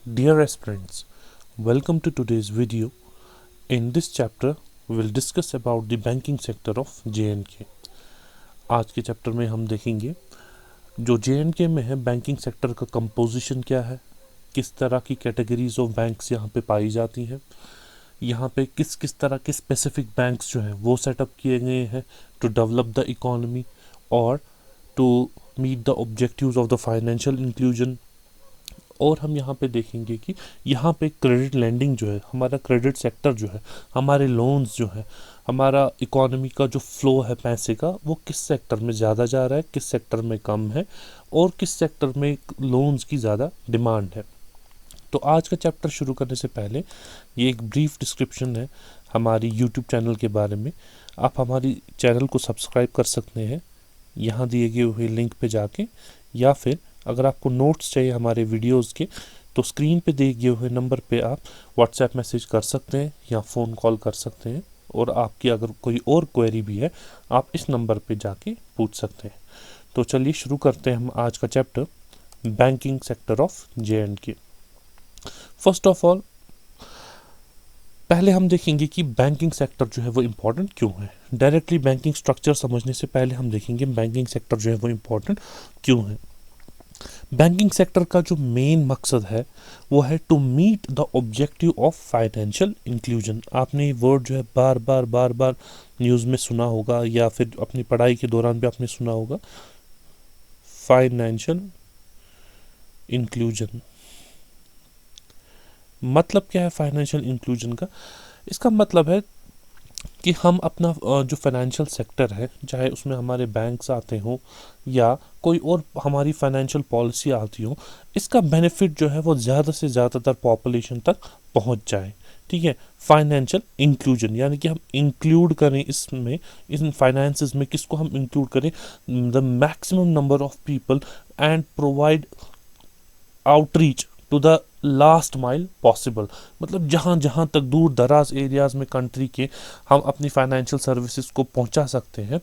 Dear aspirants, welcome to today's video. In this chapter, we will discuss about the banking sector of J&K. आज के chapter में हम देखेंगे जो J&K में है बैंकिंग सेक्टर का कंपोजिशन क्या है, किस तरह की कैटेगरीज ऑफ बैंक्स यहाँ पे पाई जाती हैं, यहाँ पे किस किस तरह के स्पेसिफिक बैंक्स जो हैं वो सेटअप किए गए हैं टू डेवलप द इकोनॉमी और to meet the objectives of the financial inclusion. और हम यहाँ पे देखेंगे कि यहाँ पे क्रेडिट लैंडिंग जो है, हमारा क्रेडिट सेक्टर जो है, हमारे लोन्स जो है, हमारा इकोनॉमी का जो फ्लो है पैसे का, वो किस सेक्टर में ज़्यादा जा रहा है, किस सेक्टर में कम है और किस सेक्टर में लोन्स की ज़्यादा डिमांड है। तो आज का चैप्टर शुरू करने से पहले ये एक ब्रीफ डिस्क्रिप्शन है हमारी यूट्यूब चैनल के बारे में। आप हमारी चैनल को सब्सक्राइब कर सकते हैं यहाँ दिए गए हुए लिंक पे जाके, या फिर अगर आपको नोट्स चाहिए हमारे वीडियोस के तो स्क्रीन पे दिए गए हुए नंबर पे आप व्हाट्सएप मैसेज कर सकते हैं या फ़ोन कॉल कर सकते हैं, और आपकी अगर कोई और क्वेरी भी है आप इस नंबर पे जाके पूछ सकते हैं। तो चलिए शुरू करते हैं हम आज का chapter, banking sector of J&K। First of all पहले हम देखेंगे कि बैंकिंग सेक्टर जो है वो इम्पोर्टेंट क्यों है। डायरेक्टली बैंकिंग स्ट्रक्चर समझने से पहले हम देखेंगे बैंकिंग सेक्टर जो है वो इम्पोर्टेंट क्यों है। बैंकिंग सेक्टर का जो मेन मकसद है वो है to meet the objective of financial inclusion. आपने ये वर्ड जो है बार बार न्यूज़ में सुना होगा या फिर अपनी पढ़ाई के दौरान भी आपने सुना होगा, फाइनेंशियल इंक्लूजन। मतलब क्या है फाइनेंशियल इंक्लूजन का? इसका मतलब है कि हम अपना जो फाइनेंशियल सेक्टर है, चाहे उसमें हमारे बैंक्स आते हों या कोई और हमारी फाइनेंशियल पॉलिसी आती हो, इसका बेनिफिट जो है वो ज़्यादा से ज़्यादातर पॉपुलेशन तक पहुंच जाए। ठीक है, फाइनेंशियल इंक्लूजन यानी कि हम इंक्लूड करें इसमें, इन फाइनेंसेस में किसको हम इंक्लूड करें, the maximum number of people and provide outreach to the last mile possible. मतलब जहाँ जहाँ तक दूर दराज एरियाज़ में कंट्री के हम अपनी फाइनेंशियल सर्विसेज को पहुँचा सकते हैं,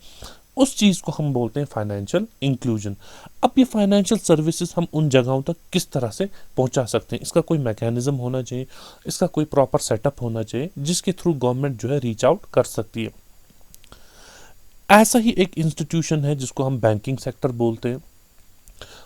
उस चीज़ को हम बोलते हैं फाइनेंशियल इंक्लूजन। अब ये फाइनेंशियल सर्विसेज हम उन जगहों तक किस तरह से पहुँचा सकते हैं, इसका कोई मैकेनिज़्म होना चाहिए, इसका कोई प्रॉपर सेटअप होना चाहिए जिसके थ्रू गवर्नमेंट जो है रीच आउट कर सकती है। ऐसा ही एक इंस्टीट्यूशन है जिसको हम बैंकिंग सेक्टर बोलते हैं,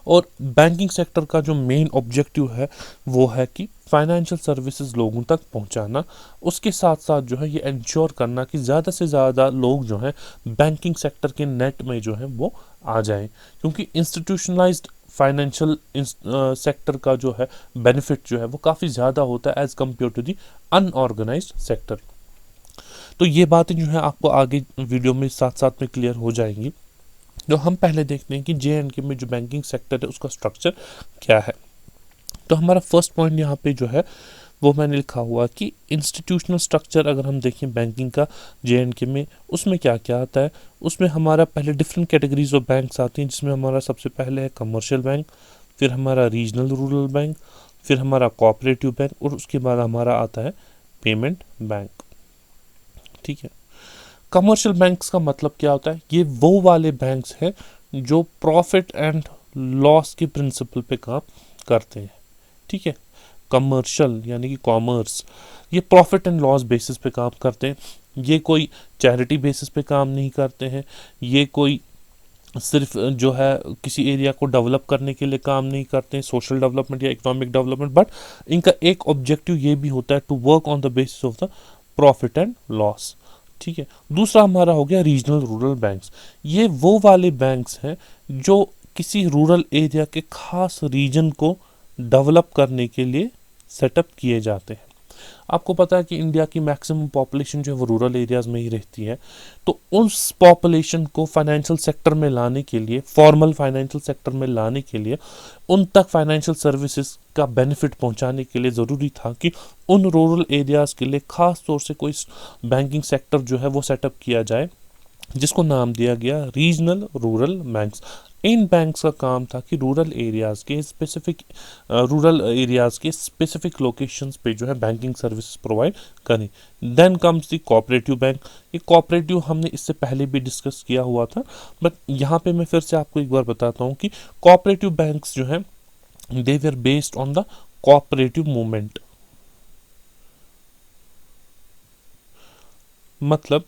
और बैंकिंग सेक्टर का जो मेन ऑब्जेक्टिव है वो है कि फाइनेंशियल सर्विसेज लोगों तक पहुंचाना, उसके साथ साथ जो है ये इंश्योर करना कि ज़्यादा से ज़्यादा लोग जो हैं बैंकिंग सेक्टर के नेट में जो है वो आ जाएं, क्योंकि इंस्टीट्यूशनलाइज्ड फाइनेंशियल सेक्टर का जो है बेनिफिट जो है वो काफ़ी ज़्यादा होता है as compared to the unorganised sector. तो ये बातें जो है आपको आगे वीडियो में साथ साथ में क्लियर हो जाएंगी। तो हम पहले देखते हैं कि J&K में जो बैंकिंग सेक्टर है उसका स्ट्रक्चर क्या है। तो हमारा फर्स्ट पॉइंट यहाँ पे जो है वो मैंने लिखा हुआ कि इंस्टीट्यूशनल स्ट्रक्चर अगर हम देखें बैंकिंग का J&K में, उसमें क्या क्या आता है। उसमें हमारा पहले डिफरेंट कैटेगरीज ऑफ बैंक्स आती हैं, जिसमें हमारा सबसे पहले है कमर्शियल बैंक, फिर हमारा रीजनल रूरल बैंक, फिर हमारा कोऑपरेटिव बैंक, और उसके बाद हमारा आता है पेमेंट बैंक। ठीक है, कमर्शियल बैंक्स का मतलब क्या होता है? ये वो वाले बैंक्स हैं जो प्रॉफिट एंड लॉस के प्रिंसिपल पे काम करते हैं। ठीक है, कमर्शियल यानी कि कॉमर्स, ये प्रॉफिट एंड लॉस बेसिस पे काम करते हैं। ये कोई चैरिटी बेसिस पे काम नहीं करते हैं, ये कोई सिर्फ जो है किसी एरिया को डेवलप करने के लिए काम नहीं करते हैं, सोशल डेवलपमेंट या इकोनॉमिक डेवलपमेंट, बट इनका एक ऑब्जेक्टिव ये भी होता है to work on the basis of the profit and loss. ठीक है, दूसरा हमारा हो गया रीजनल रूरल बैंक्स। ये वो वाले बैंक्स हैं जो किसी रूरल एरिया के खास रीजन को डेवलप करने के लिए सेटअप किए जाते हैं। आपको पता है कि इंडिया की मैक्सिमम पॉपुलेशन जो है वो रूरल एरियाज़ में ही रहती है, तो उस पॉपुलेशन को फाइनेंशियल सेक्टर में लाने के लिए, फॉर्मल फाइनेंशियल सेक्टर में लाने के लिए, उन तक फाइनेंशियल सर्विसेज का बेनिफिट पहुंचाने के लिए ज़रूरी था कि उन रूरल एरियाज़ के लिए ख़ास तौर से कोई बैंकिंग सेक्टर जो है वो सेटअप किया जाए, जिसको नाम दिया गया रीजनल रूरल बैंक्स। इन बैंक्स का काम था कि रूरल एरियाज़ के स्पेसिफिक लोकेशंस पे जो है बैंकिंग सर्विसेज प्रोवाइड करें। Then comes the cooperative bank. ये कोऑपरेटिव हमने इससे पहले भी डिस्कस किया हुआ था, बट यहाँ पे मैं फिर से आपको एक बार बताता हूँ कि कोऑपरेटिव बैंक्स जो हैं they were based on the cooperative movement. मतलब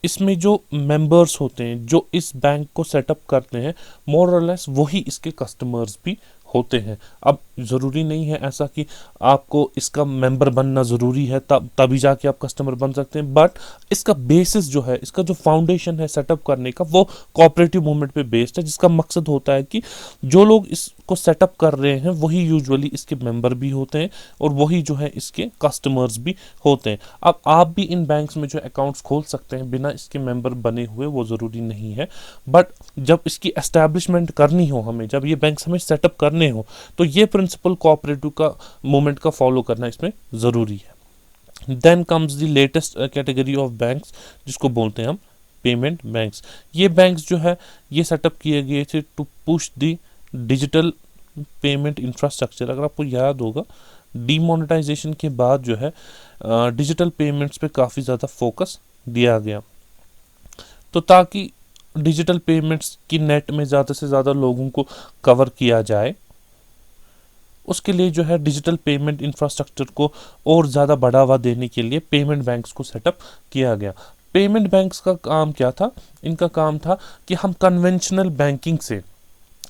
इसमें जो मेंबर्स होते हैं जो इस बैंक को सेटअप करते हैं, मोर और लेस वही इसके कस्टमर्स भी होते हैं। अब ज़रूरी नहीं है ऐसा कि आपको इसका मेंबर बनना ज़रूरी है तभी जाके आप कस्टमर बन सकते हैं, बट इसका बेसिस जो है, इसका जो फाउंडेशन है सेटअप करने का, वो कोऑपरेटिव मूवमेंट पे बेस्ड है, जिसका मकसद होता है कि जो लोग इसको सेटअप कर रहे हैं वही यूजुअली इसके मेंबर भी होते हैं और वही जो है इसके कस्टमर्स भी होते हैं। अब आप भी इन बैंक्स में जो अकाउंट्स खोल सकते हैं बिना इसके मेंबर बने हुए, वो ज़रूरी नहीं है, बट जब इसकी एस्टैब्लिशमेंट करनी हो हमें, जब ये बैंक्स हमें सेटअप करने हो, तो ये प्रिंसिपल कोऑपरेटिव का मूवमेंट का फॉलो करना इसमें ज़रूरी है। Then comes the latest category of banks, जिसको बोलते हैं हम पेमेंट बैंक्स। ये बैंक्स जो है ये सेटअप किए गए थे to push the digital payment infrastructure. अगर आपको याद होगा, डीमोनेटाइजेशन के बाद जो है डिजिटल पेमेंट्स पे काफ़ी ज़्यादा फोकस दिया गया, तो ताकि डिजिटल पेमेंट्स की नेट में ज़्यादा से ज़्यादा लोगों को कवर किया जाए, उसके लिए जो है डिजिटल पेमेंट इंफ्रास्ट्रक्चर को और ज़्यादा बढ़ावा देने के लिए पेमेंट बैंक्स को सेटअप किया गया। पेमेंट बैंक्स का काम क्या था? इनका काम था कि हम कन्वेंशनल बैंकिंग से,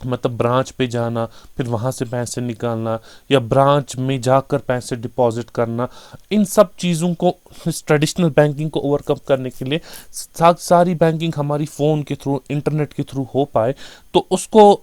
मतलब ब्रांच पे जाना, फिर वहाँ से पैसे निकालना या ब्रांच में जाकर पैसे डिपॉजिट करना, इन सब चीज़ों को, इस ट्रेडिशनल बैंकिंग को ओवरकम करने के लिए सारी बैंकिंग हमारी फ़ोन के थ्रू, इंटरनेट के थ्रू हो पाए, तो उसको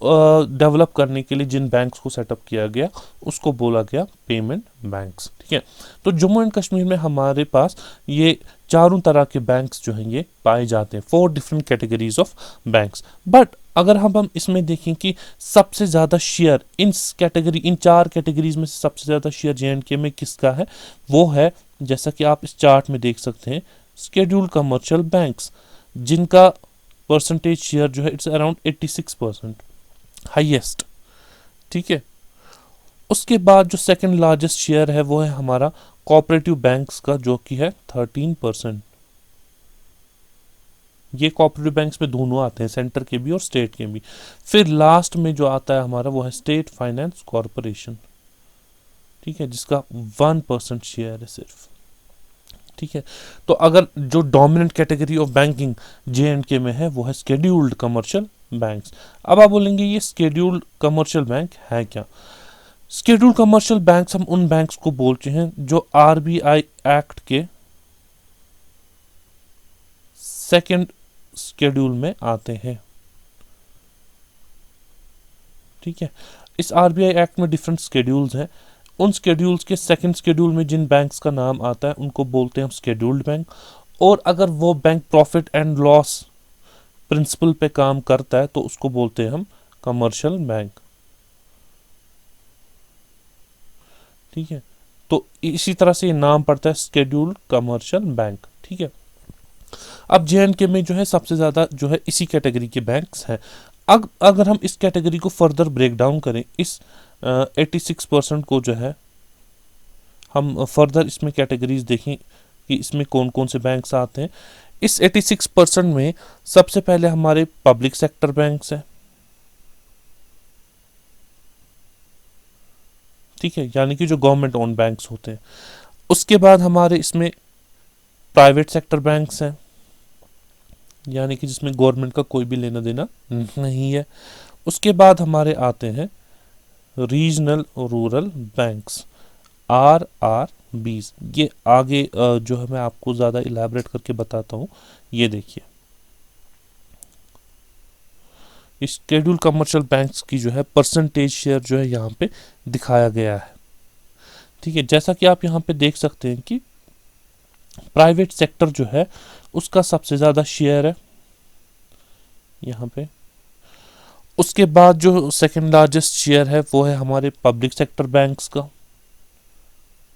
डेवलप करने के लिए जिन बैंक्स को सेटअप किया गया उसको बोला गया पेमेंट बैंक्स। ठीक है, तो जम्मू एंड कश्मीर में हमारे पास ये चारों तरह के बैंक्स जो हैं ये पाए जाते हैं, 4 different categories of banks. But अगर हम इसमें देखें कि सबसे ज़्यादा शेयर इन चार कैटेगरीज में से सबसे ज़्यादा शेयर JNK में किसका है, वो है, जैसा कि आप इस चार्ट में देख सकते हैं, शेड्यूल्ड कमर्शियल बैंक्स, जिनका परसेंटेज शेयर जो है इट्स अराउंड 86%, हाईएस्ट। ठीक है, उसके बाद जो सेकंड लार्जेस्ट शेयर है वो है हमारा कोऑपरेटिव बैंक्स का, जो कि है 13%। ये कोऑपरेटिव बैंक्स में दोनों आते हैं, सेंटर के भी और स्टेट के भी। फिर लास्ट में जो आता है हमारा वो है स्टेट फाइनेंस कॉरपोरेशन, ठीक है, जिसका 1% शेयर है सिर्फ। ठीक है, तो अगर जो dominant category of banking JNK में है वो है शेड्यूल्ड कमर्शियल बैंक्स। अब आप बोलेंगे ये शेड्यूल्ड कमर्शियल बैंक है क्या? शेड्यूल्ड कमर्शियल बैंक्स हम उन बैंक्स को बोलते हैं जो RBI एक्ट के सेकेंड शेड्यूल में आते हैं। ठीक है, इस RBI एक्ट में डिफरेंट शेड्यूल्स हैं, उन शेड्यूल्स के सेकंड शेड्यूल में जिन बैंक्स का नाम आता है उनको बोलते हैं हम शेड्यूल्ड बैंक। और अगर वो bank profit and loss principle पे काम करता है तो उसको बोलते हैं हम कमर्शियल बैंक। ठीक है, तो इसी तरह से ये नाम पड़ता है शेड्यूल्ड कमर्शियल बैंक। ठीक है, अब JNK में जो है सबसे ज़्यादा जो है इसी कैटेगरी के बैंक्स हैं। अगर हम इस कैटेगरी को फर्दर ब्रेक डाउन करें, इस 86% को जो है हम फर्दर इसमें कैटेगरीज देखें कि इसमें कौन कौन से बैंक्स आते हैं। इस 86% में सबसे पहले हमारे पब्लिक सेक्टर बैंक्स हैं। ठीक है, यानी कि जो गवर्नमेंट ओन बैंक्स होते हैं। उसके बाद हमारे इसमें प्राइवेट सेक्टर बैंक्स हैं, यानी कि जिसमें गवर्नमेंट का कोई भी लेना देना नहीं है। उसके बाद हमारे आते हैं रीजनल रूरल बैंक्स, RRBs। ये आगे जो है मैं आपको ज़्यादा इलैबोरेट करके बताता हूँ। ये देखिए, इस शेड्यूल्ड कमर्शियल बैंक्स की जो है परसेंटेज शेयर जो है यहाँ पे दिखाया गया है। ठीक है, जैसा कि आप यहाँ पे देख सकते हैं कि प्राइवेट सेक्टर जो है उसका सबसे ज़्यादा शेयर है यहाँ पे। उसके बाद जो सेकंड लार्जेस्ट शेयर है वो है हमारे पब्लिक सेक्टर बैंक्स का,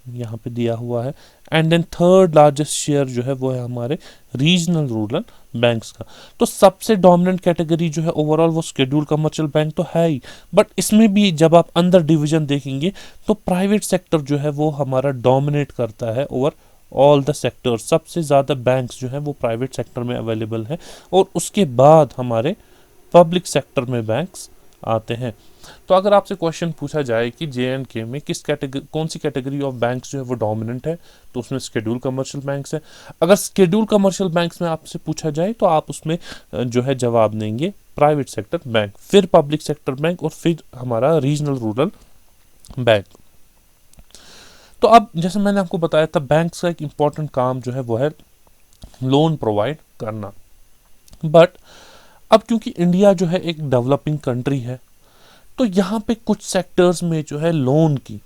यहाँ पे दिया हुआ है। And then third largest share जो है वो है हमारे रीजनल रूरल बैंक्स का। तो सबसे डोमिनेंट कैटेगरी जो है ओवरऑल वो शेड्यूल्ड कमर्शियल बैंक तो है ही, बट इसमें भी जब आप अंदर डिवीजन देखेंगे तो प्राइवेट सेक्टर जो है वो हमारा डोमिनेट करता है ओवर ऑल द सेक्टर्स। सबसे ज़्यादा बैंक्स जो हैं वो प्राइवेट सेक्टर में अवेलेबल हैं, और उसके बाद हमारे पब्लिक सेक्टर में बैंक्स आते हैं। तो अगर आपसे क्वेश्चन पूछा जाए कि JNK में किस कैटेगरी, कौन सी कैटेगरी ऑफ बैंक्स जो है वो डोमिनेंट है, तो उसमें शेड्यूल कमर्शियल बैंक्स है। अगर शेड्यूल कमर्शियल बैंक्स में आपसे पूछा जाए तो आप उसमें जो है जवाब देंगे प्राइवेट सेक्टर बैंक, फिर पब्लिक सेक्टर बैंक, और फिर हमारा रीजनल रूरल बैंक। तो अब जैसे मैंने आपको बताया था, बैंक्स का एक इम्पॉर्टेंट काम जो है वो है लोन प्रोवाइड करना। बट अब क्योंकि इंडिया जो है एक डेवलपिंग कंट्री है, तो यहाँ पे कुछ सेक्टर्स में जो है लोन की,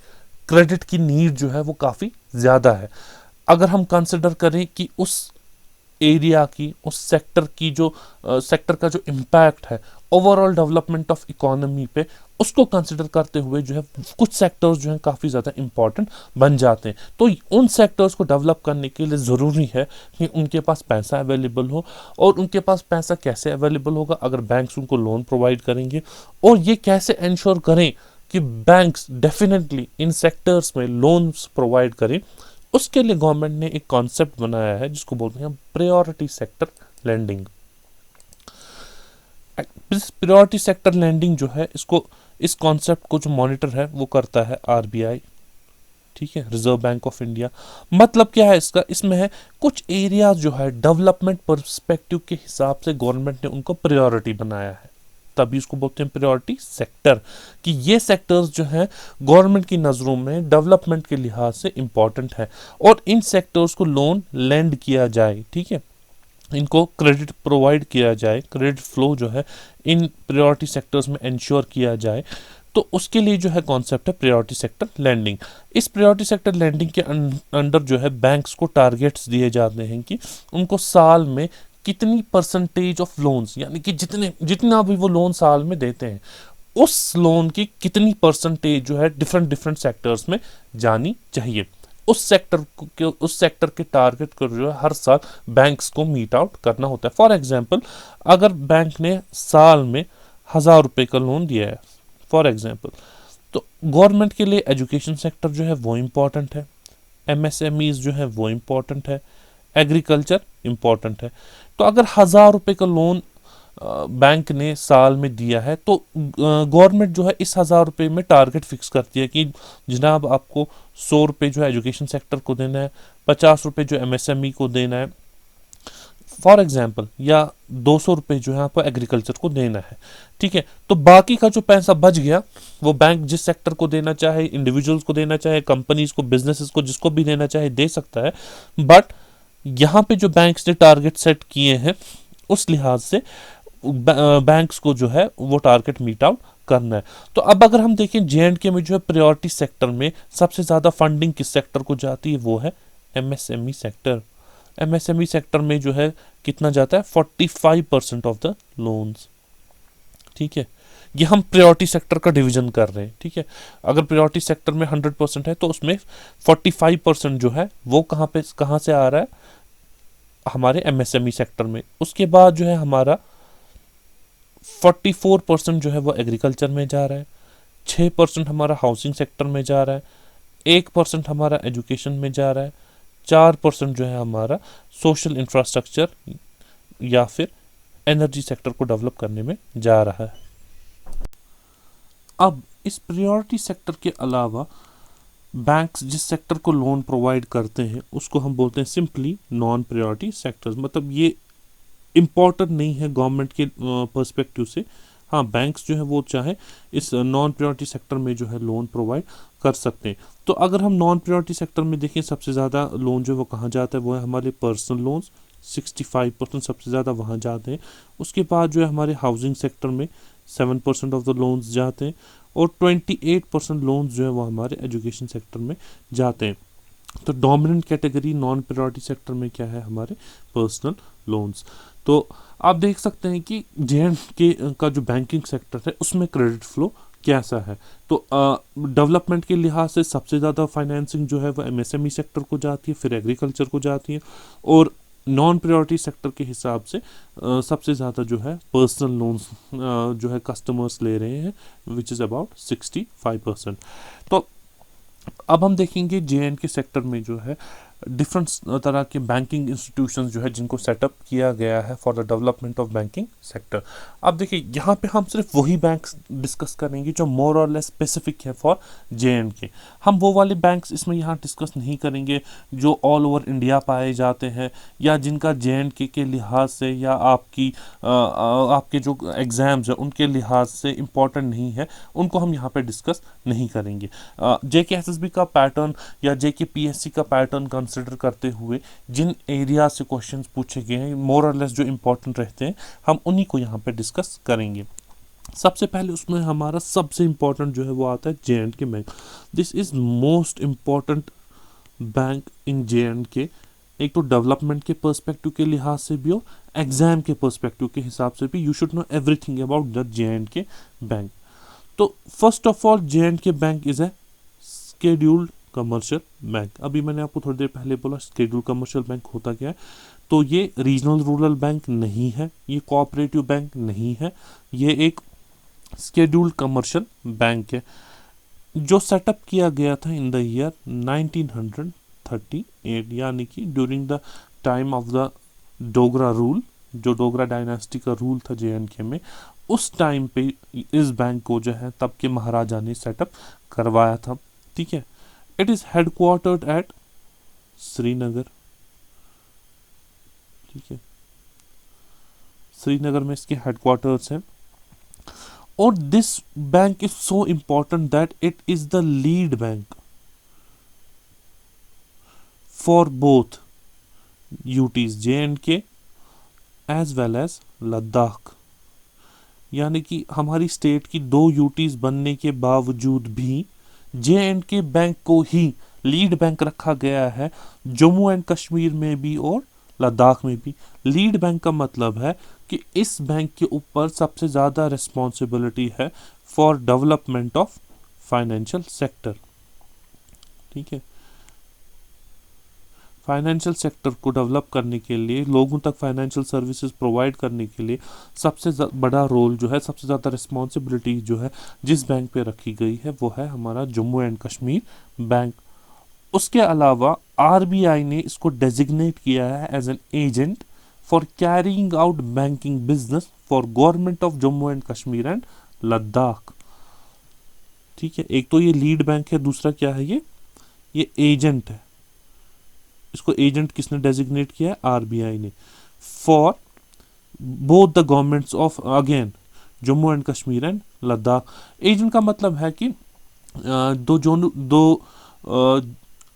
क्रेडिट की नीड जो है वो काफ़ी ज़्यादा है। अगर हम कंसिडर करें कि उस एरिया की, उस सेक्टर की जो सेक्टर का जो इम्पैक्ट है ओवरऑल डेवलपमेंट ऑफ इकोनॉमी पे, उसको कंसिडर करते हुए जो है कुछ सेक्टर्स जो हैं काफ़ी ज़्यादा इंपॉर्टेंट बन जाते हैं। तो उन सेक्टर्स को डेवलप करने के लिए ज़रूरी है कि उनके पास पैसा अवेलेबल हो। और उनके पास पैसा कैसे अवेलेबल होगा? अगर बैंक्स उनको लोन प्रोवाइड करेंगे। और ये कैसे इंश्योर करें कि बैंक्स डेफिनेटली इन सेक्टर्स में लोन्स प्रोवाइड करें? उसके लिए गवर्नमेंट ने एक कॉन्सेप्ट बनाया है जिसको बोलते हैं priority sector lending. Priority sector lending जो है, इसको, इस कॉन्सेप्ट को जो मॉनिटर है वो करता है RBI, ठीक है, रिजर्व बैंक ऑफ इंडिया। मतलब क्या है इसका? इसमें है कुछ एरिया जो है डेवलपमेंट पर्सपेक्टिव के हिसाब से गवर्नमेंट ने उनको प्रायोरिटी बनाया है, तभी उसको बोलते हैं प्रायोरिटी सेक्टर, कि ये सेक्टर्स जो हैं गवर्नमेंट की नज़रों में डेवलपमेंट के लिहाज से इंपॉर्टेंट है, और इन सेक्टर्स को लोन लेंड किया जाए, ठीक है, इनको क्रेडिट प्रोवाइड किया जाए, क्रेडिट फ्लो जो है इन प्रायोरिटी सेक्टर्स में इंश्योर किया जाए। तो उसके लिए जो है कॉन्सेप्ट है प्रायोरिटी सेक्टर लैंडिंग। इस प्रायोरिटी सेक्टर लैंडिंग के अंडर जो है बैंक्स को टारगेट्स दिए जाते हैं कि उनको साल में कितनी परसेंटेज ऑफ लोन्स, यानी कि जितना भी वो लोन साल में देते हैं, उस लोन की कितनी परसेंटेज जो है डिफरेंट डिफरेंट सेक्टर्स में जानी चाहिए। उस सेक्टर के टारगेट को जो है हर साल बैंक्स को मीट आउट करना होता है। फॉर एग्जांपल, अगर बैंक ने साल में 1,000 रुपए का लोन दिया है फॉर एग्जांपल, तो गवर्नमेंट के लिए एजुकेशन सेक्टर जो है वो इम्पोर्टेंट है, MSMEs जो है वो इम्पोर्टेंट है, एग्रीकल्चर इम्पोर्टेंट है। तो अगर 1,000 रुपए का लोन बैंक ने साल में दिया है, तो गवर्नमेंट जो है इस 1,000 रुपए में टारगेट फिक्स करती है कि जनाब आपको 100 रुपए जो है एजुकेशन सेक्टर को देना है, 50 रुपए जो MSME को देना है फॉर एग्जाम्पल, या 200 रुपए जो है आपको एग्रीकल्चर को देना है, ठीक है। तो बाकी का जो पैसा बच गया वो बैंक जिस सेक्टर को देना चाहे, इंडिविजुअल्स को देना चाहे, कंपनीज को, बिजनेसेस को, जिसको भी देना चाहे दे सकता है। बट यहाँ पे जो बैंक्स ने टारगेट सेट किए हैं उस लिहाज से बैंक्स को जो है वो टारगेट मीट आउट करना है। तो अब अगर हम देखें JNK में जो है प्रायोरिटी सेक्टर में सबसे ज़्यादा फंडिंग किस सेक्टर को जाती है, वो है MSME सेक्टर। MSME सेक्टर में जो है कितना जाता है? 45% ऑफ द लोन्स, ठीक है। ये हम प्रायोरिटी सेक्टर का डिवीजन कर रहे हैं, ठीक है। अगर प्रायोरिटी सेक्टर में 100% है तो उसमें 45% जो है वो कहाँ से आ रहा है? हमारे MSME सेक्टर में। उसके बाद जो है हमारा 44% जो है वो एग्रीकल्चर में जा रहा है, 6% हमारा हाउसिंग सेक्टर में जा रहा है, 1% हमारा एजुकेशन में जा रहा है, 4% जो है हमारा सोशल इंफ्रास्ट्रक्चर या फिर एनर्जी सेक्टर को डेवलप करने में जा रहा है। अब इस प्रायोरिटी सेक्टर के अलावा बैंक्स जिस सेक्टर को लोन प्रोवाइड करते हैं उसको हम बोलते हैं सिंपली नॉन प्रायोरिटी सेक्टर्स। मतलब ये इम्पॉर्टेंट नहीं है गवर्नमेंट के पर्सपेक्टिव से। हाँ, बैंक्स जो है वो चाहे इस नॉन प्रायोरिटी सेक्टर में जो है लोन प्रोवाइड कर सकते हैं। तो अगर हम नॉन प्रायोरिटी सेक्टर में देखें, सबसे ज़्यादा लोन जो है वो कहाँ जाता है? वो है हमारे पर्सनल लोन्स, 65% सबसे ज़्यादा वहाँ जाते हैं। उसके बाद जो है हमारे हाउसिंग सेक्टर में 7% ऑफ द लोन्स जाते हैं, और 28% लोन्स जो है वो हमारे एजुकेशन सेक्टर में जाते हैं। तो dominant category non priority sector में क्या है? हमारे पर्सनल लोन्स। तो आप देख सकते हैं कि JNK का जो बैंकिंग सेक्टर है उसमें क्रेडिट फ्लो कैसा है। तो डेवलपमेंट के लिहाज से सबसे ज़्यादा फाइनेंसिंग जो है वो MSME सेक्टर को जाती है, फिर एग्रीकल्चर को जाती है, और नॉन प्रायोरिटी सेक्टर के हिसाब से सबसे ज़्यादा जो है पर्सनल लोन्स जो है कस्टमर्स ले रहे हैं, विच इज़ अबाउट 65%। तो अब हम देखेंगे JNK सेक्टर में जो है डिफरेंट तरह के बैंकिंग इंस्टीट्यूशंस जो है जिनको सेटअप किया गया है for the development of banking sector. अब देखिए यहाँ पे हम सिर्फ वही बैंक्स डिस्कस करेंगे जो मोर और लेस स्पेसिफिक है फॉर JNK। हम वो वाले बैंक्स इसमें यहाँ डिस्कस नहीं करेंगे जो ऑल ओवर इंडिया पाए जाते हैं या जिनका JNK के लिहाज से या आपके जो एग्ज़ाम्स हैं उनके लिहाज से इम्पॉर्टेंट नहीं है, उनको हम यहाँ पे डिस्कस नहीं करेंगे। JK SSB का पैटर्न या JK PSC का पैटर्न कंसिडर करते हुए जिन एरिया से क्वेश्चंस पूछे गए हैं मोर और लेस जो इम्पोर्टेंट रहते हैं हम उन्हीं को यहाँ पे डिस्कस करेंगे। सबसे पहले उसमें हमारा सबसे इम्पोर्टेंट जो है वो आता है JNK bank. This is most important bank in JNK, एक तो डेवलपमेंट के पर्सपेक्टिव के लिहाज से भी हो, एग्जाम के पर्सपेक्टिव के हिसाब से भी। You should know everything about the JNK bank. तो first of all JNK bank is a scheduled commercial bank. अभी मैंने आपको थोड़ी देर पहले बोला स्केड्यूल्ड कमर्शियल बैंक होता क्या है। तो ये रीजनल रूरल बैंक नहीं है, ये कोऑपरेटिव बैंक नहीं है, ये एक स्केड्यूल्ड कमर्शियल बैंक है जो सेटअप किया गया था इन द ईयर 1938, यानी कि during the time of the Dogra rule, जो डोगरा डायनेस्टी का रूल था JNK में, उस टाइम पे इस बैंक को जो है तब के महाराजा ने सेटअप करवाया था। ठीक है, it is headquartered at Srinagar. ठीक है, श्रीनगर में इसके हेडक्वार्टर्स हैं। और this bank is so important that it is the lead bank for both UTs JNK as well as Ladakh. यानी कि हमारी स्टेट की 2 यूटीज बनने के बावजूद भी JNK बैंक को ही लीड बैंक रखा गया है, जम्मू एंड कश्मीर में भी और लद्दाख में भी। लीड बैंक का मतलब है कि इस बैंक के ऊपर सबसे ज़्यादा रिस्पॉन्सिबिलिटी है for development of financial sector. ठीक है, फाइनेंशियल सेक्टर को डेवलप करने के लिए, लोगों तक फाइनेंशियल सर्विसेज प्रोवाइड करने के लिए सबसे बड़ा रोल जो है, सबसे ज़्यादा रिस्पॉन्सिबिलिटी जो है जिस बैंक पे रखी गई है वो है हमारा जम्मू एंड कश्मीर बैंक। उसके अलावा RBI ने इसको डेजिग्नेट किया है as an agent for carrying out banking business for government of Jammu and Kashmir and Ladakh. ठीक है, एक तो ये लीड बैंक है, दूसरा क्या है, ये एजेंट है। इसको एजेंट किसने डेजिग्नेट किया है? RBI ने, for both the governments of again Jammu and Kashmir and Ladakh. Agent का मतलब है कि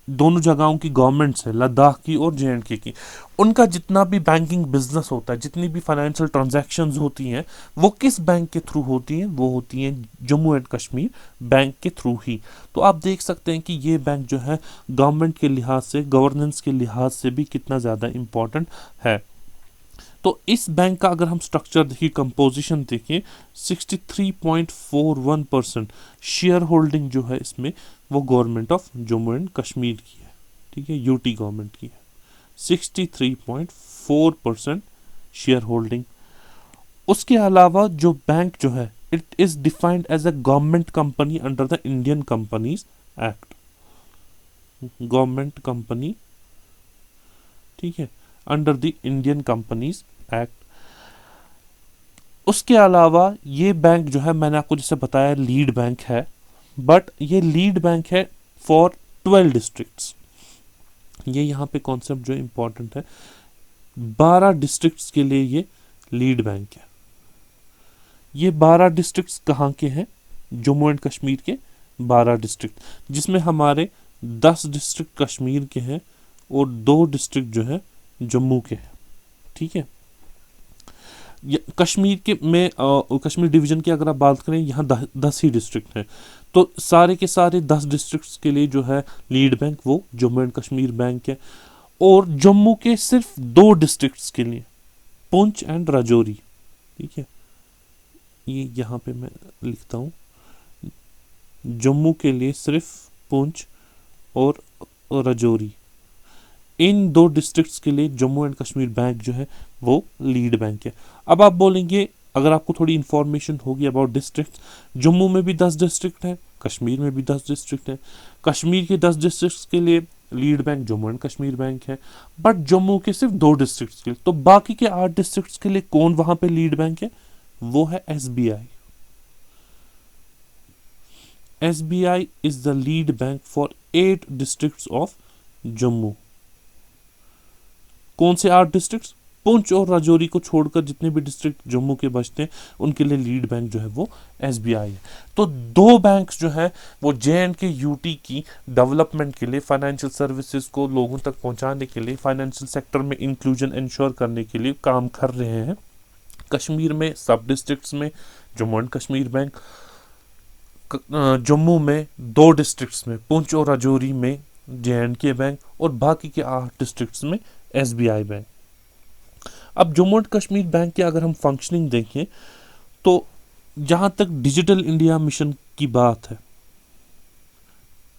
दोनों जगहों की गवर्नमेंट्स है, लद्दाख की और JNK की, उनका जितना भी बैंकिंग बिजनेस होता है, जितनी भी फाइनेंशियल ट्रांजैक्शंस होती हैं, वो किस बैंक के थ्रू होती हैं? वो होती हैं जम्मू एंड कश्मीर बैंक के थ्रू ही। तो आप देख सकते हैं कि ये बैंक जो है गवर्नमेंट के लिहाज से, गवर्नेंस के लिहाज से भी कितना ज़्यादा इम्पोर्टेंट है। तो इस बैंक का अगर हम स्ट्रक्चर देखिए, कंपोजिशन देखिए, 63.41% शेयर होल्डिंग जो है इसमें वो government of Jammu and Kashmir की है। ठीक है, UT गवर्नमेंट की है। 63.4% शेयर होल्डिंग। उसके अलावा जो बैंक जो है it is defined as a government company under the Indian companies act. Government company, ठीक है, under the Indian companies act. उसके अलावा ये बैंक जो है, मैंने आपको जैसे बताया लीड बैंक है, बट ये लीड बैंक है फॉर 12 डिस्ट्रिक्ट्स। ये यहाँ पे कॉन्सेप्ट जो इम्पोर्टेंट है, 12 डिस्ट्रिक्ट्स के लिए ये लीड बैंक है। ये 12 डिस्ट्रिक्ट्स कहाँ के हैं? जम्मू एंड कश्मीर के 12 डिस्ट्रिक्ट, जिसमें हमारे 10 डिस्ट्रिक्ट कश्मीर के हैं और 2 डिस्ट्रिक्ट जो है जम्मू के हैं। ठीक है, कश्मीर के में कश्मीर डिवीजन की अगर आप बात करें, यहाँ 10 ही डिस्ट्रिक्ट हैं। तो सारे के सारे 10 डिस्ट्रिक्ट्स के लिए जो है लीड बैंक वो जम्मू एंड कश्मीर बैंक है। और जम्मू के सिर्फ 2 डिस्ट्रिक्ट्स के लिए, पुंछ एंड राजौरी। ठीक है, ये यहाँ पे मैं लिखता हूँ, जम्मू के लिए सिर्फ पुंछ और राजौरी, इन 2 डिस्ट्रिक्ट्स के लिए जम्मू एंड कश्मीर बैंक जो है वो लीड बैंक है। अब आप बोलेंगे, अगर आपको थोड़ी इन्फॉर्मेशन होगी अबाउट डिस्ट्रिक्ट, जम्मू में भी 10 डिस्ट्रिक्ट हैं, कश्मीर में भी 10 डिस्ट्रिक्ट हैं। कश्मीर के 10 डिस्ट्रिक्ट्स के लिए lead bank Jammu and Kashmir bank है, बट जम्मू के सिर्फ 2 डिस्ट्रिक्ट्स के लिए। तो बाकी के 8 डिस्ट्रिक्ट्स के लिए कौन वहां पे लीड बैंक है? वो है SBI. SBI is the lead bank for 8 districts of Jammu. कौन से 8 डिस्ट्रिक्ट्स? पुंछ और राजौरी को छोड़कर जितने भी डिस्ट्रिक्ट जम्मू के बचते हैं उनके लिए लीड बैंक जो है वो एसबीआई है। तो 2 बैंक्स जो है वो जे&के यूटी की डेवलपमेंट के लिए, फाइनेंशियल सर्विसेज को लोगों तक पहुंचाने के लिए, फाइनेंशियल सेक्टर में इंक्लूजन इंश्योर करने के लिए काम कर रहे हैं। कश्मीर में सब डिस्ट्रिक्ट्स में जम्मू एंड कश्मीर बैंक, जम्मू में 2 डिस्ट्रिक्ट्स में पुंछ और राजौरी में जे&के बैंक, और बाकी के 8 डिस्ट्रिक्ट्स में एसबीआई बैंक। अब जम्मू एंड कश्मीर बैंक की अगर हम फंक्शनिंग देखें तो जहां तक डिजिटल इंडिया मिशन की बात है,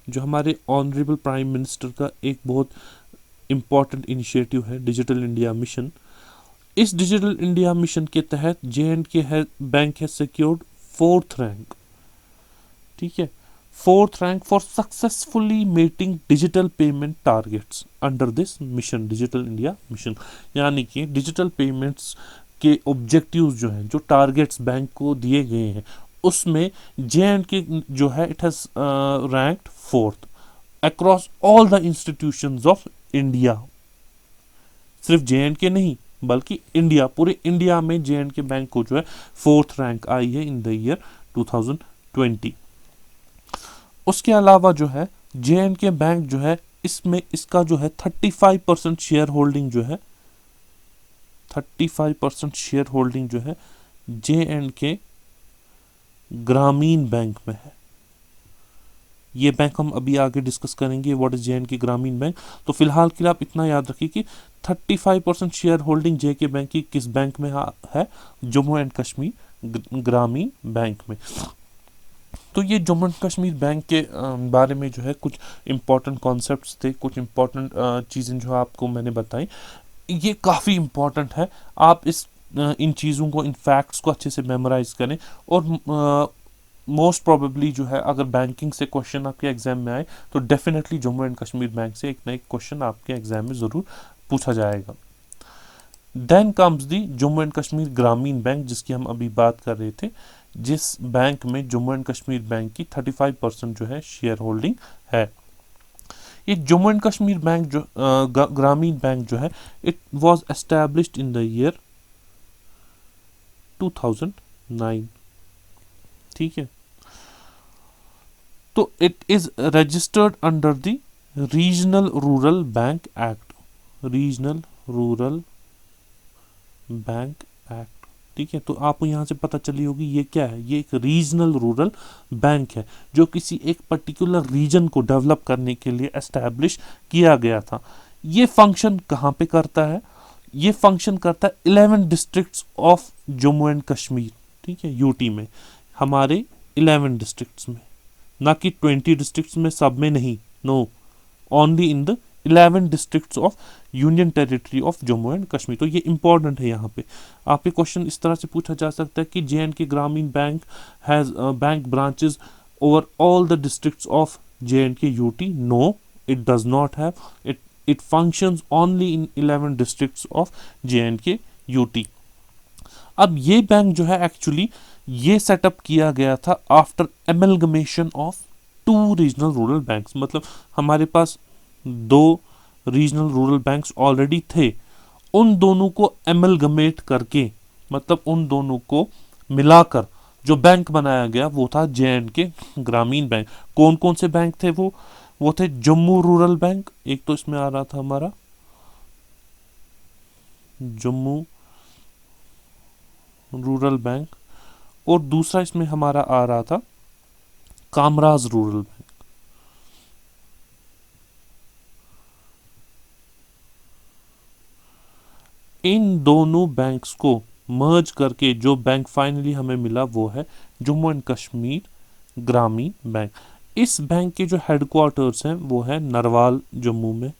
जो हमारे ऑनरेबल प्राइम मिनिस्टर का एक बहुत इंपॉर्टेंट इनिशिएटिव है डिजिटल इंडिया मिशन, इस डिजिटल इंडिया मिशन के तहत जे&के बैंक है सिक्योर्ड 4th रैंक। ठीक है, 4th rank for successfully meeting digital payment targets under this mission, digital India mission. यानी कि डिजिटल पेमेंट्स के ऑब्जेक्टिव्स जो हैं, जो टारगेट्स बैंक को दिए गए हैं, उसमें जे&के जो है it has ranked 4th across all the institutions of India. सिर्फ जे&के नहीं बल्कि इंडिया, पूरे इंडिया में जे&के बैंक को जो है 4th रैंक आई है इन द ईयर 2020। उसके अलावा जो है जे&के बैंक जो है इसमें इसका जो है 35% शेयर होल्डिंग जो है 35% शेयर होल्डिंग जो है जे&के ग्रामीण बैंक में है। ये बैंक हम अभी आगे डिस्कस करेंगे व्हाट इज जे&के ग्रामीण बैंक। तो फिलहाल के लिए आप इतना याद रखिए कि 35% शेयर होल्डिंग जे&के बैंक की किस बैंक में है? जम्मू एंड कश्मीर ग्रामीण बैंक में। तो ये जम्मू एंड कश्मीर बैंक के बारे में जो है कुछ इंपॉर्टेंट कॉन्सेप्ट्स थे, कुछ इंपॉर्टेंट चीज़ें जो आपको मैंने बताई। ये काफ़ी इंपॉर्टेंट है, आप इन चीज़ों को, इन फैक्ट्स को अच्छे से मेमोराइज करें। और मोस्ट प्रोबेबली जो है अगर बैंकिंग से क्वेश्चन आपके एग्जाम में आए तो definitely Jammu and Kashmir bank से एक ना एक क्वेश्चन आपके एग्जाम में ज़रूर पूछा जाएगा। Then comes the Jammu and Kashmir Gramin bank, जिसकी हम अभी बात कर रहे थे, जिस बैंक में जम्मू एंड कश्मीर बैंक की 35% जो है शेयर होल्डिंग है। ये जम्मू एंड कश्मीर बैंक जो ग्रामीण बैंक जो है it was established in the year 2009। ठीक है, तो it is registered under the regional rural bank act, regional rural bank act. ठीक है, तो आपको यहाँ से पता चली होगी ये क्या है। ये एक रीजनल रूरल बैंक है जो किसी एक पर्टिकुलर रीजन को डेवलप करने के लिए एस्टैब्लिश किया गया था। ये फंक्शन कहाँ पे करता है? ये फंक्शन करता है 11 districts of Jammu and Kashmir. ठीक है, यूटी में हमारे 11 डिस्ट्रिक्ट्स में, ना कि 20 डिस्ट्रिक्ट्स में, सब में नहीं, no, only in the 11 districts of union territory of Jammu and Kashmir. तो ये इंपॉर्टेंट है। यहाँ पे आपके क्वेश्चन इस तरह से पूछा जा सकता है कि J&K Gramin bank has bank branches over all the districts of J&K UT. No, it does not have, it functions only in 11 districts of J&K UT. अब ये बैंक जो है एक्चुअली ये सेटअप किया गया था after amalgamation of 2 regional rural banks. मतलब हमारे पास 2 रीजनल रूरल बैंक्स ऑलरेडी थे, उन दोनों को एमलगमेट करके, मतलब उन दोनों को मिलाकर जो बैंक बनाया गया वो था जे&के ग्रामीण बैंक। कौन कौन से बैंक थे वो थे जम्मू रूरल बैंक, एक तो इसमें आ रहा था हमारा जम्मू रूरल बैंक, और दूसरा इसमें हमारा आ रहा था कामराज रूरल बैंक। इन दोनों बैंक्स को मर्ज करके जो बैंक फाइनली हमें मिला वो है जम्मू एंड कश्मीर ग्रामीण बैंक। इस बैंक के जो हेडक्वार्टर्स हैं वो है नरवाल जम्मू में।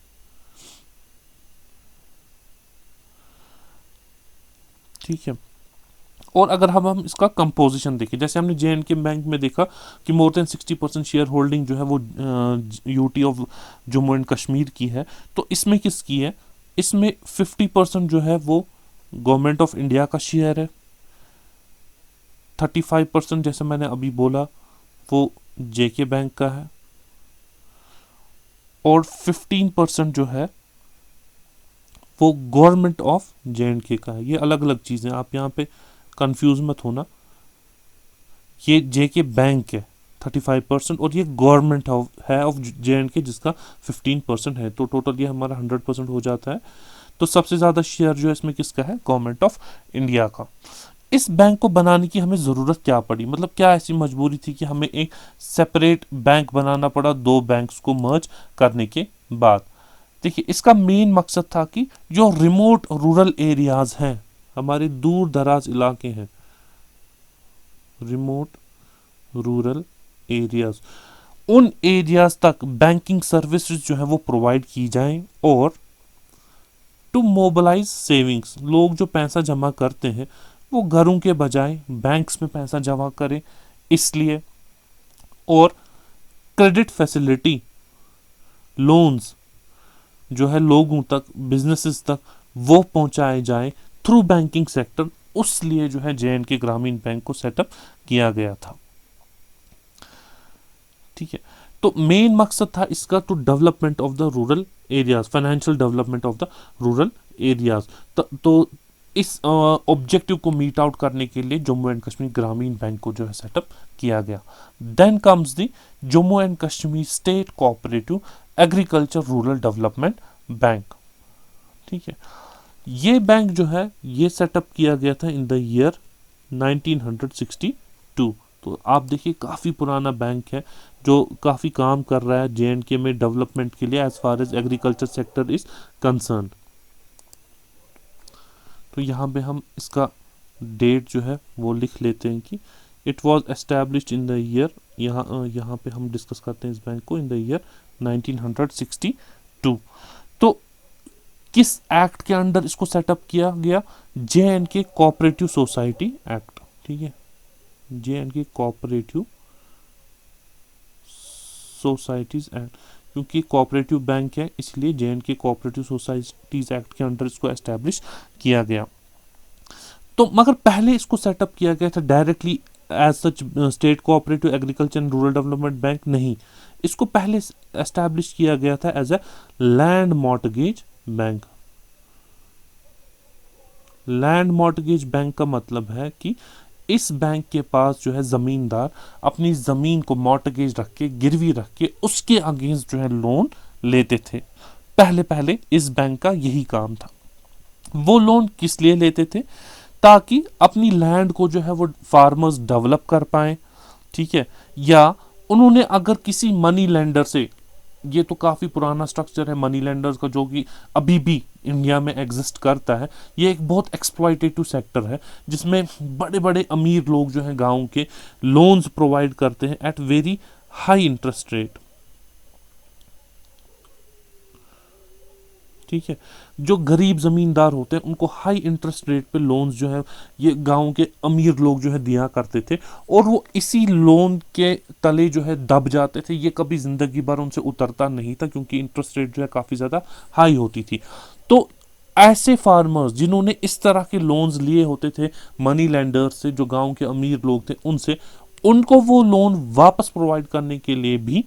ठीक है, और अगर हम इसका कंपोजिशन देखें, जैसे हमने JNK बैंक में देखा कि मोर देन 60% शेयर होल्डिंग जो है वो UT of Jammu and Kashmir की है, तो इसमें किसकी है? इसमें 50% जो है वो गवर्नमेंट ऑफ इंडिया का शेयर है, 35% जैसे मैंने अभी बोला वो JK बैंक का है, और 15% जो है वो गवर्नमेंट ऑफ JNK का है। ये अलग अलग चीज़ें, आप यहाँ पे कंफ्यूज मत होना। ये JK बैंक है 35% और ये गवर्नमेंट है ऑफ JNK जिसका 15% है, तो टोटल ये हमारा 100% हो जाता है। तो सबसे ज़्यादा शेयर जो है इसमें किसका है? गवर्नमेंट ऑफ इंडिया का। इस बैंक को बनाने की हमें ज़रूरत क्या पड़ी, मतलब क्या ऐसी मजबूरी थी कि हमें एक सेपरेट बैंक बनाना पड़ा दो बैंक्स को मर्ज करने के बाद? देखिए, इसका मेन मकसद था कि जो रिमोट रूरल एरियाज हैं, हमारे दूर दराज इलाके हैं, रिमोट रूरल एरियाज, उन एरियाज तक बैंकिंग सर्विसेज जो है वो प्रोवाइड की जाएं, और टू मोबिलाइज सेविंग्स, लोग जो पैसा जमा करते हैं वो घरों के बजाय बैंक्स में पैसा जमा करें इसलिए, और क्रेडिट फैसिलिटी, लोन्स जो है लोगों तक, बिजनेसेस तक वो पहुंचाए जाएं थ्रू बैंकिंग सेक्टर, उस लिए जो है JNK ग्रामीण बैंक को सेटअप किया गया था। ठीक है, तो मेन मकसद था इसका to development of the rural areas, financial development of the rural areas. तो इस ऑब्जेक्टिव को मीट आउट करने के लिए जम्मू एंड कश्मीर ग्रामीण बैंक को जो है सेटअप किया गया। Then comes the Jammu and Kashmir state cooperative agriculture rural development bank. ठीक है, ये बैंक जो है ये सेटअप किया गया था इन द ईयर 1962। तो आप देखिए काफ़ी पुराना बैंक है जो काफ़ी काम कर रहा है JNK में डेवलपमेंट के लिए as far as agriculture sector is concern. तो यहाँ पे हम इसका डेट जो है वो लिख लेते हैं कि it was established in the year, यहाँ पे हम डिस्कस करते हैं इस बैंक को, इन द ईयर 1962। तो किस एक्ट के अंडर इसको सेटअप किया गया? JNK cooperative society act. ठीक है, JNK कोऑपरेटिव सोसाइटीज एक्ट, क्योंकि कोऑपरेटिव बैंक है इसलिए JNK कोऑपरेटिव सोसाइटीज एक्ट के अंडर इसको एस्टैब्लिश किया गया। तो मगर पहले इसको सेटअप किया गया था directly as such state cooperative agriculture and rural development bank नहीं, इसको पहले एस्टैब्लिश किया गया था as a land mortgage bank. Land mortgage bank का मतलब है कि इस बैंक के पास जो है जमींदार अपनी जमीन को मॉर्टगेज रख के, गिरवी रख के उसके अगेंस्ट जो है लोन लेते थे। पहले पहले इस बैंक का यही काम था। वो लोन किस लिए लेते थे? ताकि अपनी लैंड को जो है वो फार्मर्स डेवलप कर पाए। ठीक है, या उन्होंने अगर किसी मनी लेंडर से, ये तो काफ़ी पुराना स्ट्रक्चर है मनी लेंडर्स का जो कि अभी भी इंडिया में एग्जिस्ट करता है, ये एक बहुत एक्सप्लॉयटेटिव सेक्टर है जिसमें बड़े बड़े अमीर लोग जो हैं गांव के लोन्स प्रोवाइड करते हैं at very high interest rate. ठीक है, जो गरीब जमींदार होते हैं उनको हाई इंटरेस्ट रेट पे लोन्स जो है ये गांव के अमीर लोग जो है दिया करते थे, और वो इसी लोन के तले जो है दब जाते थे। ये कभी जिंदगी भर उनसे उतरता नहीं था क्योंकि इंटरेस्ट रेट जो है काफ़ी ज़्यादा हाई होती थी। तो ऐसे फार्मर्स जिन्होंने इस तरह के लोन्स लिए होते थे मनी लेंडर्स से, जो गाँव के अमीर लोग थे उनसे, उनको वो लोन वापस प्रोवाइड करने के लिए भी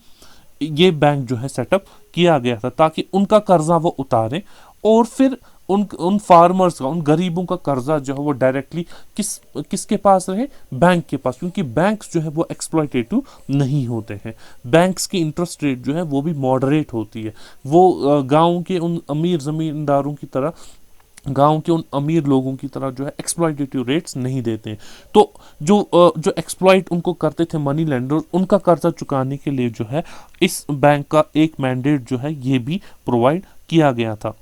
ये बैंक जो है सेटअप किया गया था, ताकि उनका कर्जा वो उतारें और फिर उन फार्मर्स का, उन गरीबों का कर्जा जो है वो डायरेक्टली किसके पास रहे? बैंक के पास, क्योंकि बैंक्स जो है वो एक्सप्लॉयटेटिव नहीं होते हैं। बैंक्स की इंटरेस्ट रेट जो है वो भी मॉडरेट होती है। वो गांव के उन अमीर जमींदारों की तरह, गांव के उन अमीर लोगों की तरह जो है एक्सप्लॉयटेटिव रेट्स नहीं देते हैं। तो जो एक्सप्लॉइट उनको करते थे मनी लेंडर, उनका कर्जा चुकाने के लिए जो है इस बैंक का एक मैंडेट जो है ये भी प्रोवाइड किया गया था।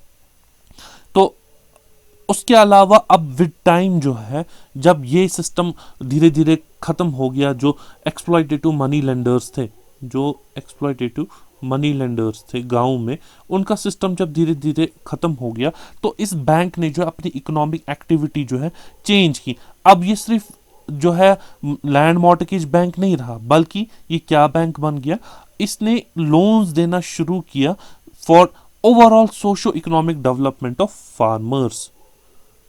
तो उसके अलावा अब विद टाइम जो है, जब ये सिस्टम धीरे धीरे ख़त्म हो गया, जो एक्सप्लॉयटेटिव मनी लेंडर्स थे, जो एक्सप्लॉयटेटिव मनी लेंडर्स थे गांव में, उनका सिस्टम जब धीरे धीरे खत्म हो गया तो इस बैंक ने जो है अपनी इकोनॉमिक एक्टिविटी जो है चेंज की। अब ये सिर्फ जो है लैंड मॉर्टगेज बैंक नहीं रहा, बल्कि ये क्या बैंक बन गया, इसने लोन्स देना शुरू किया for overall socio economic development of farmers.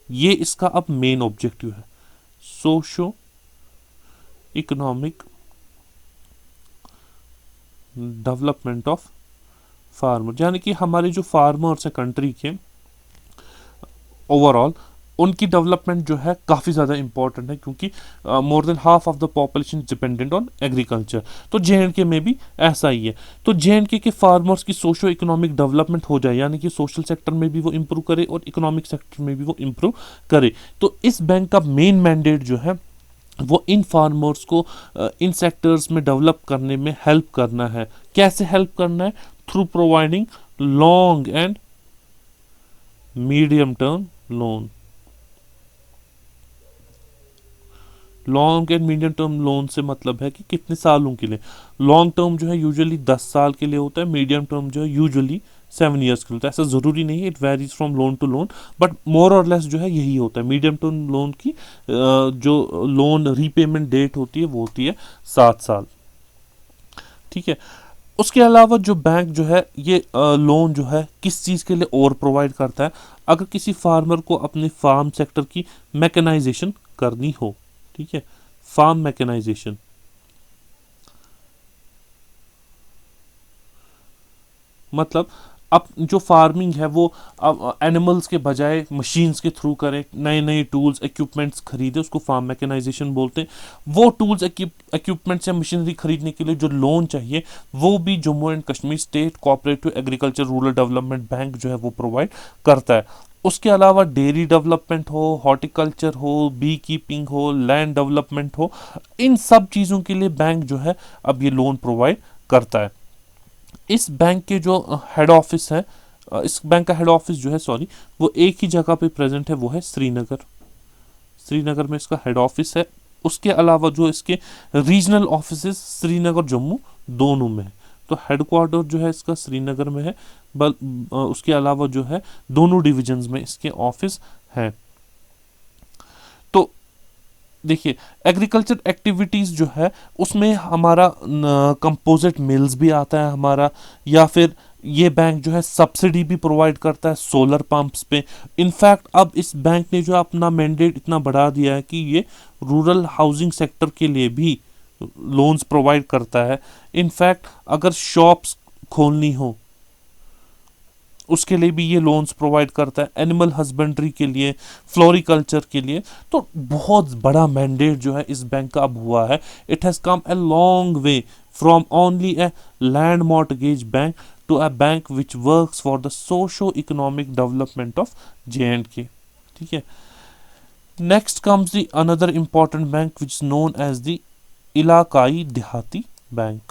ये इसका अब मेन ऑब्जेक्टिव है, socio economic development of farmer, यानी कि हमारे जो फार्मर्स हैं कंट्री के ओवरऑल, उनकी डेवलपमेंट जो है काफ़ी ज़्यादा इंपॉर्टेंट है, क्योंकि more than half of the population dependent on agriculture. तो जे में भी ऐसा ही है। तो जे के फार्मर्स की सोशो इकोनॉमिक डेवलपमेंट हो जाए, यानी कि सोशल सेक्टर में भी वो इम्प्रूव करे और इकोनॉमिक सेक्टर में भी वो इम्प्रूव करे, तो इस बैंक का मेन मैंडेट जो है वो इन फार्मर्स को इन सेक्टर्स में डेवलप करने में हेल्प करना है। कैसे हेल्प करना है? Through providing long and medium term loan. Long and medium term loan से मतलब है कि कितने सालों के लिए। लॉन्ग टर्म जो है यूजुअली 10 साल के लिए होता है, मीडियम टर्म जो है यूजुअली 7 ईयर्स के लिए होता है। ऐसा ज़रूरी नहीं है, it varies from loan to loan, but more और लेस जो है यही होता है। मीडियम टर्म लोन की जो लोन रीपेमेंट डेट होती है वो होती है 7 साल। ठीक है। उसके अलावा जो बैंक जो है ये लोन जो है किस चीज़ के लिए और प्रोवाइड करता है? अगर किसी फार्मर को अपने फार्म सेक्टर की मैकेनाइजेशन करनी हो, ठीक है, फार्म मैकेनाइजेशन, मतलब अब जो फार्मिंग है वो अब एनिमल्स के बजाय मशीन्स के थ्रू करें, नए नए टूल्स इक्विपमेंट्स खरीदे, उसको फार्म मैकेनाइजेशन बोलते हैं। वो टूल्स इक्विपमेंट्स या मशीनरी खरीदने के लिए जो लोन चाहिए वो भी Jammu and Kashmir state cooperative agriculture rural development bank जो है वो प्रोवाइड करता है। उसके अलावा डेयरी डेवलपमेंट हो, हॉर्टिकल्चर हो, बी कीपिंग हो, लैंड डेवलपमेंट हो, इन सब चीज़ों के लिए बैंक जो है अब ये लोन प्रोवाइड करता है। इस बैंक के जो हेड ऑफिस है, इस बैंक का हेड ऑफिस जो है वो एक ही जगह पे प्रेजेंट है, वो है श्रीनगर। श्रीनगर में इसका हेड ऑफिस है। उसके अलावा जो इसके रीजनल ऑफिस श्रीनगर जम्मू दोनों में है। तो हेडक्वार्टर जो है इसका श्रीनगर में है, उसके अलावा जो है दोनों डिविजन्स में इसके ऑफिस हैं। तो देखिए एग्रीकल्चर एक्टिविटीज़ जो है उसमें हमारा कंपोजिट मिल्स भी आता है हमारा, या फिर ये बैंक जो है सब्सिडी भी प्रोवाइड करता है सोलर पंप्स पे। इनफैक्ट अब इस बैंक ने जो अपना मैंडेट इतना बढ़ा दिया है कि ये रूरल हाउसिंग सेक्टर के लिए भी लोन्स प्रोवाइड करता है। इनफैक्ट अगर शॉप्स खोलनी हो उसके लिए भी ये लोन्स प्रोवाइड करता है, एनिमल हस्बेंड्री के लिए, फ्लोरिकल्चर के लिए। तो बहुत बड़ा मैंडेट जो है इस बैंक का अब हुआ है। It has come a long way from only a land mortgage bank to a bank which works for the socio economic development of J&K। ठीक है। Next comes the another important bank which is known as the Ellaquai Dehati bank.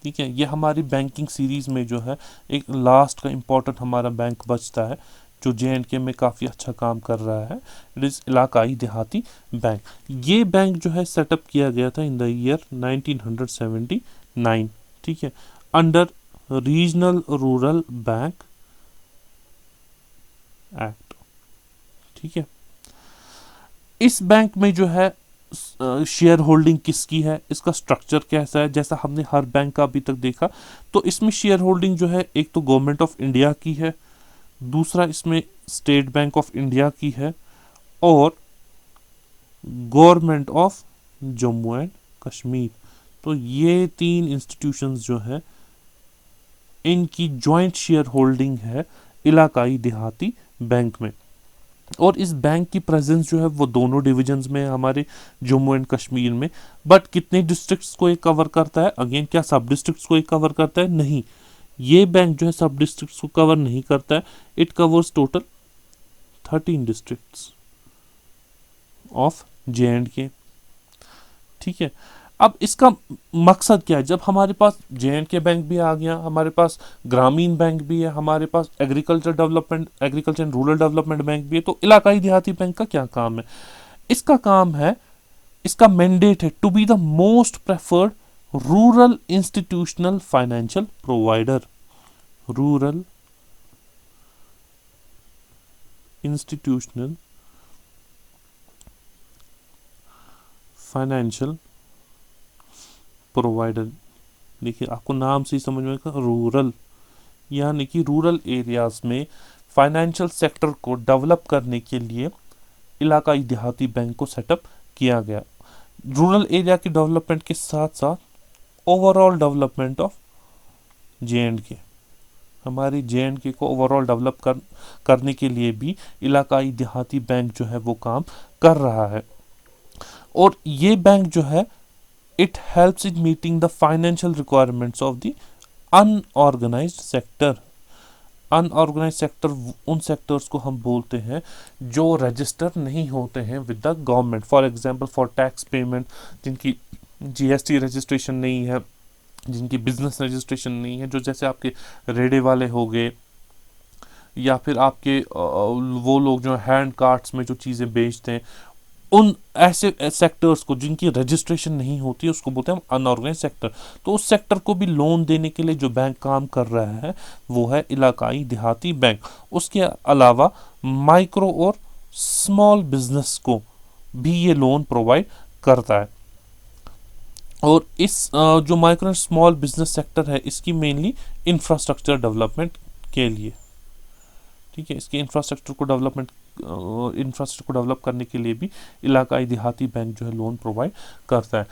ठीक है, ये हमारी banking series में जो है एक लास्ट का इम्पोर्टेंट हमारा बैंक बचता है जो J&K में काफ़ी अच्छा काम कर रहा है। It is इलाकाई Dehati bank. ये बैंक जो है सेटअप किया गया था इन द ईयर 1979। ठीक है, under regional rural bank act. ठीक है, इस बैंक में जो है शेयर होल्डिंग किसकी है, इसका स्ट्रक्चर कैसा है, जैसा हमने हर बैंक का अभी तक देखा। तो इसमें शेयर होल्डिंग जो है एक तो गवर्नमेंट ऑफ इंडिया की है, दूसरा इसमें स्टेट बैंक ऑफ इंडिया की है, और government of Jammu and Kashmir. तो ये 3 इंस्टीट्यूशंस जो है इनकी जॉइंट शेयर होल्डिंग है इलाकाई देहाती बैंक में। और इस बैंक की प्रेजेंस जो है वो दोनों डिविजन्स में है हमारे जम्मू एंड कश्मीर में। बट कितने डिस्ट्रिक्ट्स को ये कवर करता है? अगेन, क्या सब डिस्ट्रिक्ट्स को ये कवर करता है? नहीं, ये बैंक जो है सब डिस्ट्रिक्ट्स को कवर नहीं करता है। It covers total 13 districts of J&K। ठीक है, अब इसका मकसद क्या है? जब हमारे पास J&K बैंक भी आ गया, हमारे पास ग्रामीण बैंक भी है, हमारे पास agriculture and rural development bank भी है, तो इलाकाई देहाती बैंक का क्या काम है? इसका काम है, इसका मैंडेट है to be the most preferred rural institutional financial provider, rural institutional financial provider. देखिए आपको नाम से ही समझ में आएगा, रूरल यानी कि रूरल एरियाज में फाइनेंशियल सेक्टर को डेवलप करने के लिए इलाकाई देहाती बैंक को सेटअप किया गया। रूरल एरिया की डेवलपमेंट के साथ साथ ओवरऑल डेवलपमेंट ऑफ जे.एंड.के, हमारी जे.एंड.के को ओवरऑल डेवलप करने के लिए भी इलाकाई देहाती बैंक जो है वो काम कर रहा है। और ये बैंक जो है it helps in meeting the financial requirements of the unorganised sector. Unorganise sector उन सेक्टर्स को हम बोलते हैं जो रजिस्टर नहीं होते हैं with the government. For example for tax payment, जिनकी जीएसटी रजिस्ट्रेशन नहीं है, जिनकी बिजनेस रजिस्ट्रेशन नहीं है, जो जैसे आपके रेडे वाले हो गए, या फिर आपके वो लोग जो हैंड कार्ट्स में जो चीज़ें बेचते हैं, उन ऐसे सेक्टर्स को जिनकी रजिस्ट्रेशन नहीं होती है उसको बोलते हैं हम अनऑर्गेनाइज सेक्टर। तो उस सेक्टर को भी लोन देने के लिए जो बैंक काम कर रहा है वो है इलाकाई देहाती बैंक। उसके अलावा माइक्रो और स्मॉल बिजनेस को भी ये लोन प्रोवाइड करता है। और इस जो माइक्रो और स्मॉल बिजनेस सेक्टर है इसकी मेनली इंफ्रास्ट्रक्चर डेवलपमेंट के लिए, ठीक है, इसके इंफ्रास्ट्रक्चर को डेवलप करने के लिए भी इलाकाई देहाती बैंक जो है लोन प्रोवाइड करता है।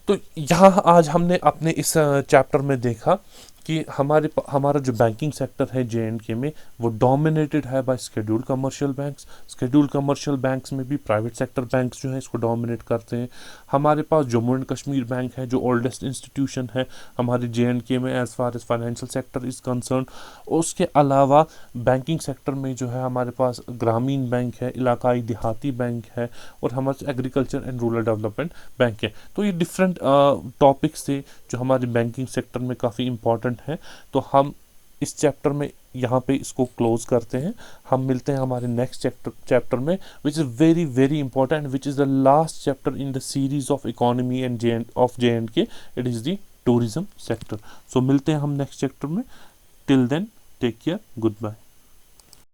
तो यहाँ आज हमने अपने इस चैप्टर में देखा कि हमारा जो बैंकिंग सेक्टर है जे.एंड.के में वो डोमिनेटेड है by scheduled commercial banks. Scheduled commercial banks में भी प्राइवेट सेक्टर बैंक्स जो है इसको डोमिनेट करते हैं। हमारे पास जम्मू एंड कश्मीर बैंक है जो ओल्डेस्ट इंस्टीट्यूशन है हमारे जे.एंड.के में as far as financial sector is concern. उसके अलावा बैंकिंग सेक्टर में जो है हमारे पास ग्रामीण बैंक है, इलाकाई देहाती बैंक है, और हमारे agriculture and rural development bank है। तो ये डिफरेंट टॉपिक्स थे जो हमारे बैंकिंग सेक्टर में काफ़ी इंपॉर्टेंट है। तो हम इस चैप्टर में यहाँ पे इसको क्लोज करते हैं। हम मिलते हैं हमारे नेक्स्ट चैप्टर में which is very very important, which is the last chapter in the series of economy and J and K. It is the tourism sector. So मिलते हैं हम नेक्स्ट चैप्टर में। Till then take care, good bye.